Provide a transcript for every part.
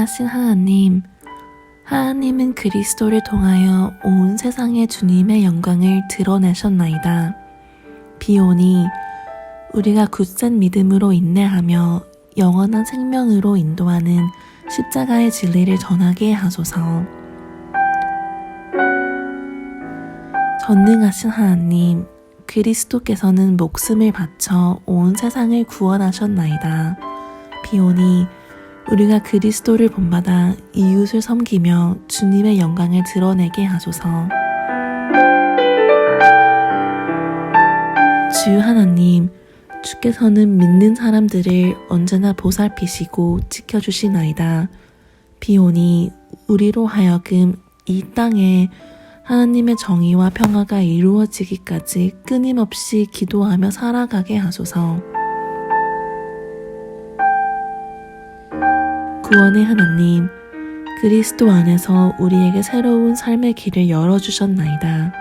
전능하신 하나님, 하나님은 그리스도를 통하여 온 세상에 주님의 영광을 드러내셨나이다. 비오니 우리가 굳센 믿음으로 인내하며 영원한 생명으로 인도하는 십자가의 진리를 전하게 하소서. 전능하신 하나님, 그리스도께서는 목숨을 바쳐 온 세상을 구원하셨나이다. 비오니 우리가 그리스도를 본받아 이웃을 섬기며 주님의 영광을 드러내게 하소서. 주여 하나님, 주께서는 믿는 사람들을 언제나 보살피시고 지켜주시나이다. 비오니 우리로 하여금 이 땅에 하나님의 정의와 평화가 이루어지기까지 끊임없이 기도하며 살아가게 하소서. 구원의 하나님, 그리스도 안에서 우리에게 새로운 삶의 길을 열어주셨나이다.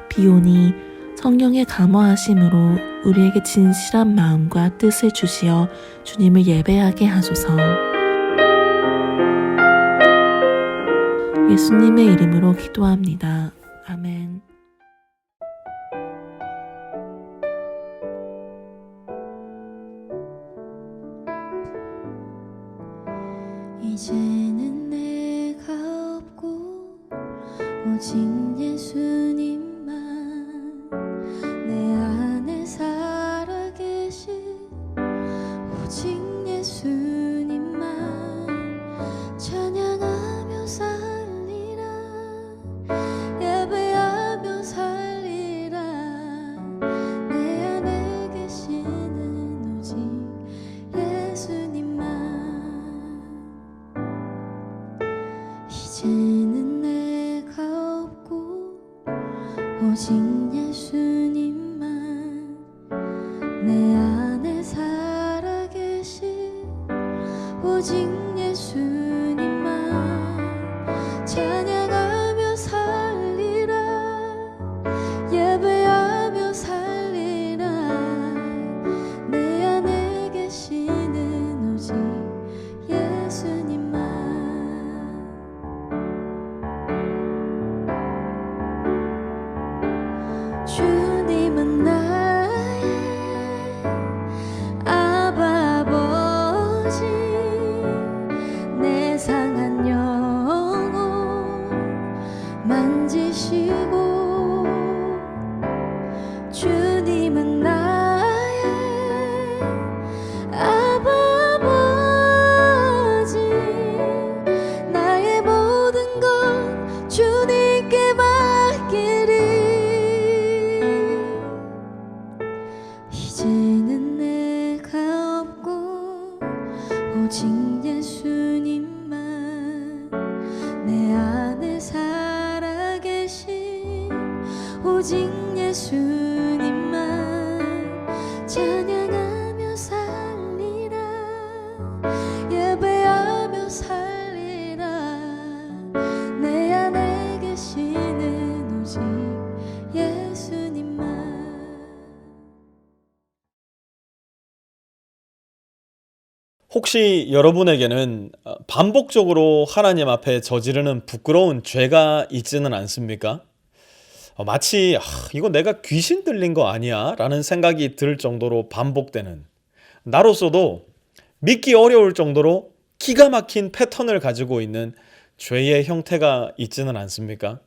비오니 성령의 감화하심으로 우리에게 진실한 마음과 뜻을 주시어 주님을 예배하게 하소서. 예수님의 이름으로 기도합니다. 아멘. 이제는 내가 없고 오직 예수님만 내 안에 살아계신 오직 예수님만 찬양하며 살리라 예배하며 살리라 내 안에 계시는 오직 예수님만 이제는 내가 없고 오직 예수님만 내 안에 살아계신 오직 예수님만 찬양하며 살리라 예배하며 살리라 내 안에 계시는 오직 예수님만 주님은 나의 아바 아버지 내 상한 영혼 만지시고 주님은 나의 아바 아버지 나의 모든 것 주님께 맡기리 이제는 내가 없고 오직 예수님만 내 안에 살아계신 오직 예수님만 찬양하며 살리라 예배하며 살리라 내 안에 계시는 오직 예수님만 혹시 여러분에게는 반복적으로 하나님 앞에 저지르는 부끄러운 죄가 있지는 않습니까? 마치 이거 내가 귀신 들린 거 아니야? 라는 생각이 들 정도로 반복되는, 나로서도 믿기 어려울 정도로 기가 막힌 패턴을 가지고 있는 죄의 형태가 있지는 않습니까?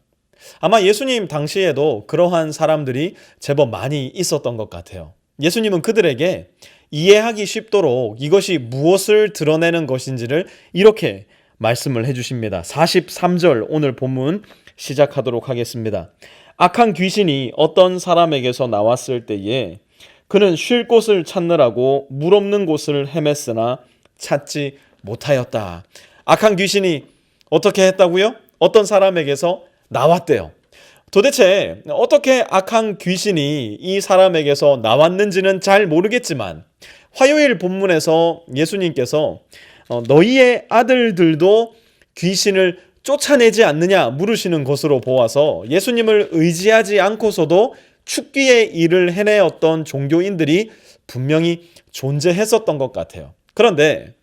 아마 예수님 당시에도 그러한 사람들이 제법 많이 있었던 것 같아요. 예수님은 그들에게 이해하기 쉽도록 이것이 무엇을 드러내는 것인지를 이렇게 말씀을 해주십니다. 43절 오늘 본문 시작하도록 하겠습니다. 악한 귀신이 어떤 사람에게서 나왔을 때에 그는 쉴 곳을 찾느라고 물 없는 곳을 헤맸으나 찾지 못하였다. 악한 귀신이 어떻게 했다고요? 어떤 사람에게서 나왔대요. 도대체 어떻게 악한 귀신이 이 사람에게서 나왔는지는 잘 모르겠지만 화요일 본문에서 예수님께서 너희의 아들들도 귀신을 쫓아내지 않느냐 물으시는 것으로 보아서 예수님을 의지하지 않고서도 축기의 일을 해내었던 종교인들이 분명히 존재했었던 것 같아요. 그런데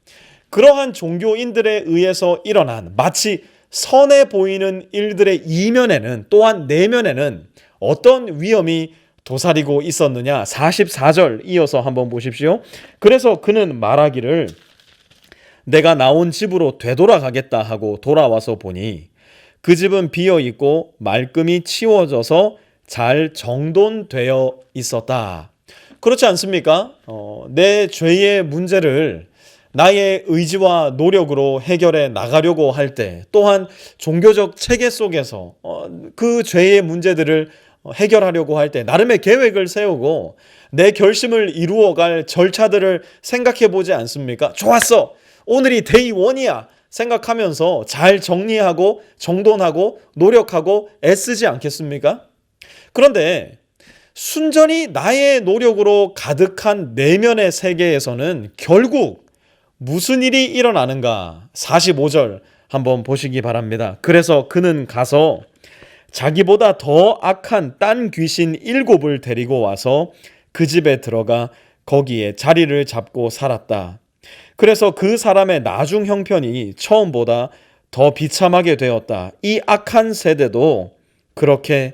그러한 종교인들에 의해서 일어난 마치 선해 보이는 일들의 이면에는, 또한 내면에는 어떤 위험이 도사리고 있었느냐. 44절 이어서 한번 보십시오. 그래서 그는 말하기를 내가 나온 집으로 되돌아가겠다 하고 돌아와서 보니 그 집은 비어 있고 말끔히 치워져서 잘 정돈되어 있었다. 그렇지 않습니까? 내 죄의 문제를 나의 의지와 노력으로 해결해 나가려고 할 때, 또한 종교적 체계 속에서 그 죄의 문제들을 해결하려고 할 때 나름의 계획을 세우고 내 결심을 이루어갈 절차들을 생각해 보지 않습니까? 좋았어! 오늘이 데이 1이야! 생각하면서 잘 정리하고 정돈하고 노력하고 애쓰지 않겠습니까? 그런데 순전히 나의 노력으로 가득한 내면의 세계에서는 결국 무슨 일이 일어나는가? 45절 한번 보시기 바랍니다. 그래서 그는 가서 자기보다 더 악한 딴 귀신 7을 데리고 와서 그 집에 들어가 거기에 자리를 잡고 살았다. 그래서 그 사람의 나중 형편이 처음보다 더 비참하게 되었다. 이 악한 세대도 그렇게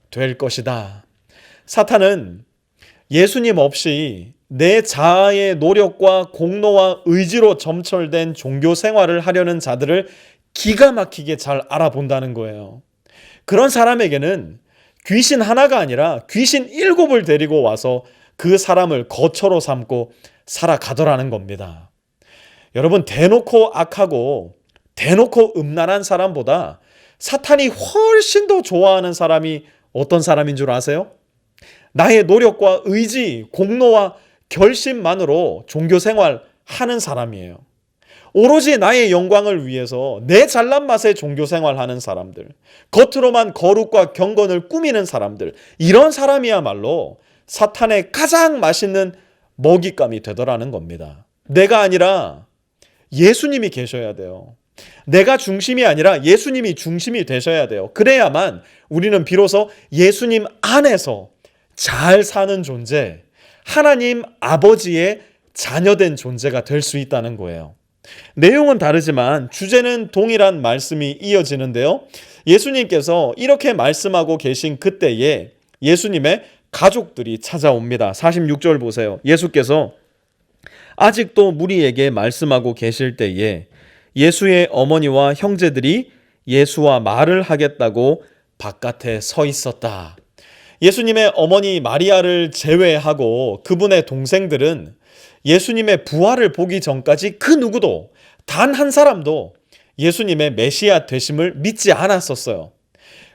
될 것이다. 사탄은 예수님 없이 내 자아의 노력과 공로와 의지로 점철된 종교 생활을 하려는 자들을 기가 막히게 잘 알아본다는 거예요. 그런 사람에게는 귀신 하나가 아니라 귀신 7을 데리고 와서 그 사람을 거처로 삼고 살아가더라는 겁니다. 여러분, 대놓고 악하고 대놓고 음란한 사람보다 사탄이 훨씬 더 좋아하는 사람이 어떤 사람인 줄 아세요? 나의 노력과 의지, 공로와 결심만으로 종교생활 하는 사람이에요. 오로지 나의 영광을 위해서 내 잘난 맛에 종교생활 하는 사람들, 겉으로만 거룩과 경건을 꾸미는 사람들, 이런 사람이야말로 사탄의 가장 맛있는 먹잇감이 되더라는 겁니다. 내가 아니라 예수님이 계셔야 돼요. 내가 중심이 아니라 예수님이 중심이 되셔야 돼요. 그래야만 우리는 비로소 예수님 안에서 잘 사는 존재, 하나님 아버지의 자녀된 존재가 될 수 있다는 거예요. 내용은 다르지만 주제는 동일한 말씀이 이어지는데요. 예수님께서 이렇게 말씀하고 계신 그때에 예수님의 가족들이 찾아옵니다. 46절 보세요. 예수께서 아직도 무리에게 말씀하고 계실 때에 예수의 어머니와 형제들이 예수와 말을 하겠다고 바깥에 서 있었다. 예수님의 어머니 마리아를 제외하고 그분의 동생들은 예수님의 부활을 보기 전까지 그 누구도, 단 한 사람도 예수님의 메시아 되심을 믿지 않았었어요.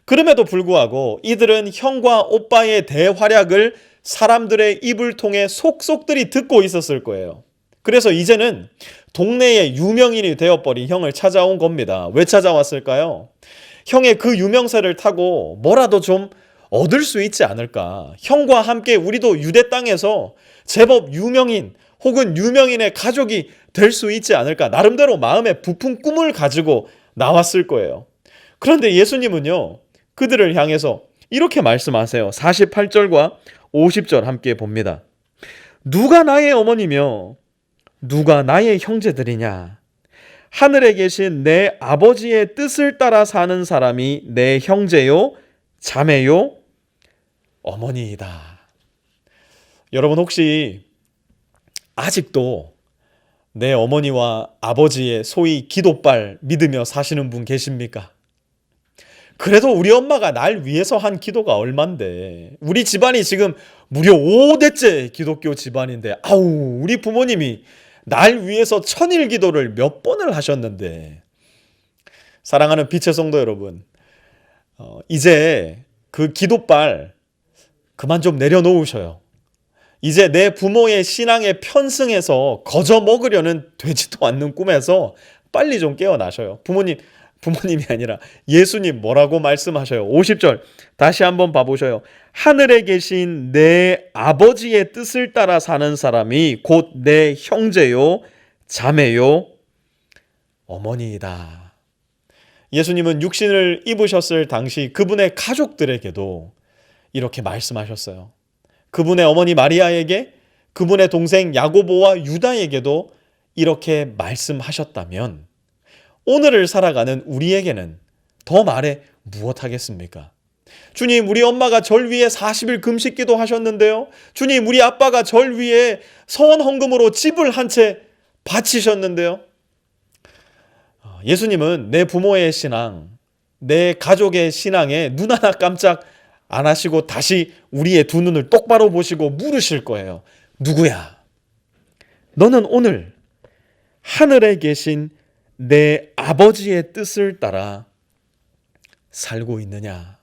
그럼에도 불구하고 이들은 형과 오빠의 대활약을 사람들의 입을 통해 속속들이 듣고 있었을 거예요. 그래서 이제는 동네의 유명인이 되어버린 형을 찾아온 겁니다. 왜 찾아왔을까요? 형의 그 유명세를 타고 뭐라도 좀 얻을 수 있지 않을까? 형과 함께 우리도 유대 땅에서 제법 유명인 혹은 유명인의 가족이 될 수 있지 않을까? 나름대로 마음의 부푼 꿈을 가지고 나왔을 거예요. 그런데 예수님은요, 그들을 향해서 이렇게 말씀하세요. 48절과 50절 함께 봅니다. 누가 나의 어머니며 누가 나의 형제들이냐? 하늘에 계신 내 아버지의 뜻을 따라 사는 사람이 내 형제요, 자매요, 어머니이다. 여러분, 혹시 아직도 내 어머니와 아버지의 소위 기도발 믿으며 사시는 분 계십니까? 그래도 우리 엄마가 날 위해서 한 기도가 얼만데, 우리 집안이 지금 무려 5대째 기독교 집안인데, 아우, 우리 부모님이 날 위해서 천일 기도를 몇 번을 하셨는데. 사랑하는 빛의 성도 여러분, 이제 그 기도발 그만 좀 내려놓으셔요. 이제 내 부모의 신앙에 편승해서 거저 먹으려는 되지도 않는 꿈에서 빨리 좀 깨어나셔요. 부모님이 아니라 예수님 뭐라고 말씀하셔요? 50절 다시 한번 봐보셔요. 하늘에 계신 내 아버지의 뜻을 따라 사는 사람이 곧 내 형제요, 자매요, 어머니이다. 예수님은 육신을 입으셨을 당시 그분의 가족들에게도 이렇게 말씀하셨어요. 그분의 어머니 마리아에게, 그분의 동생 야고보와 유다에게도 이렇게 말씀하셨다면 오늘을 살아가는 우리에게는 더 말해 무엇하겠습니까? 주님, 우리 엄마가 절 위해 40일 금식기도 하셨는데요. 주님, 우리 아빠가 절 위해 서원 헌금으로 집을 한 채 바치셨는데요. 예수님은 내 부모의 신앙, 내 가족의 신앙에 눈 하나 깜짝 안 하시고 다시 우리의 두 눈을 똑바로 보시고 물으실 거예요. 누구야? 너는 오늘 하늘에 계신 내 아버지의 뜻을 따라 살고 있느냐?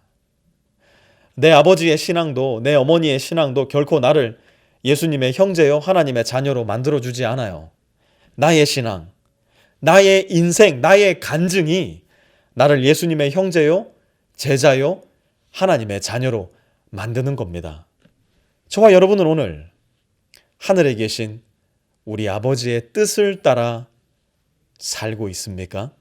내 아버지의 신앙도 내 어머니의 신앙도 결코 나를 예수님의 형제요 하나님의 자녀로 만들어주지 않아요. 나의 신앙, 나의 인생, 나의 간증이 나를 예수님의 형제요, 제자요, 하나님의 자녀로 만드는 겁니다. 저와 여러분은 오늘 하늘에 계신 우리 아버지의 뜻을 따라 살고 있습니까?